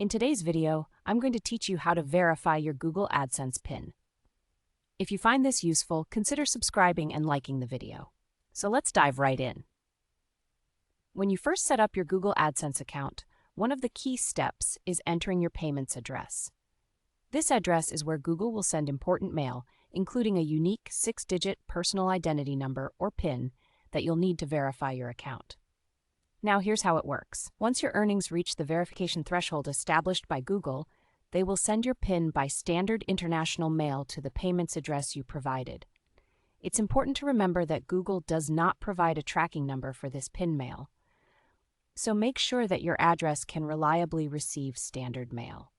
In today's video, I'm going to teach you how to verify your Google AdSense PIN. If you find this useful, consider subscribing and liking the video. So let's dive right in. When you first set up your Google AdSense account, one of the key steps is entering your payments address. This address is where Google will send important mail, including a unique 6-digit personal identity number or PIN that you'll need to verify your account. Now here's how it works. Once your earnings reach the verification threshold established by Google, they will send your PIN by standard international mail to the payments address you provided. It's important to remember that Google does not provide a tracking number for this PIN mail, so make sure that your address can reliably receive standard mail.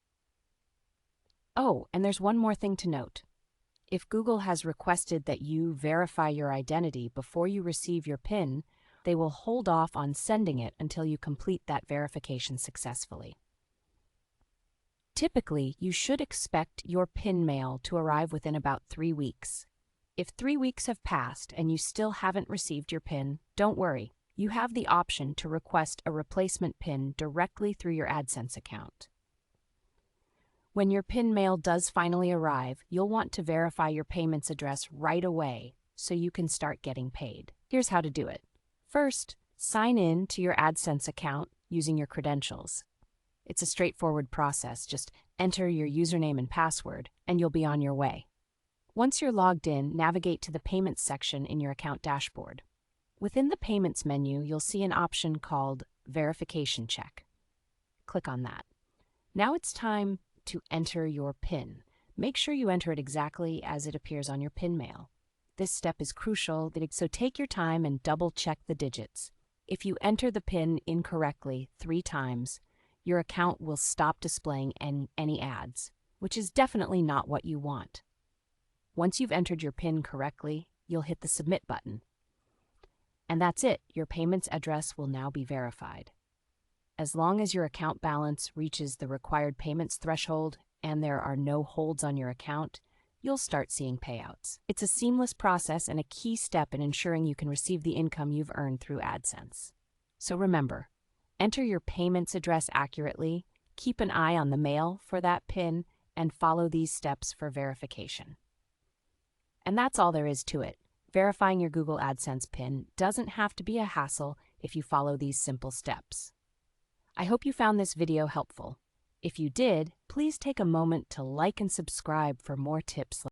Oh, and there's one more thing to note. If Google has requested that you verify your identity before you receive your PIN, they will hold off on sending it until you complete that verification successfully. Typically, you should expect your PIN mail to arrive within about 3 weeks. If 3 weeks have passed and you still haven't received your PIN, don't worry. You have the option to request a replacement PIN directly through your AdSense account. When your PIN mail does finally arrive, you'll want to verify your payments address right away so you can start getting paid. Here's how to do it. First, sign in to your AdSense account using your credentials. It's a straightforward process. Just enter your username and password, and you'll be on your way. Once you're logged in, navigate to the Payments section in your account dashboard. Within the Payments menu, you'll see an option called Verification Check. Click on that. Now it's time to enter your PIN. Make sure you enter it exactly as it appears on your PIN mail. This step is crucial, so take your time and double-check the digits. If you enter the PIN incorrectly 3 times, your account will stop displaying any ads, which is definitely not what you want. Once you've entered your PIN correctly, you'll hit the Submit button. And that's it. Your payments address will now be verified. As long as your account balance reaches the required payments threshold and there are no holds on your account, you'll start seeing payouts. It's a seamless process and a key step in ensuring you can receive the income you've earned through AdSense. So remember, enter your payments address accurately, keep an eye on the mail for that PIN, and follow these steps for verification. And that's all there is to it. Verifying your Google AdSense PIN doesn't have to be a hassle if you follow these simple steps. I hope you found this video helpful. If you did, please take a moment to like and subscribe for more tips.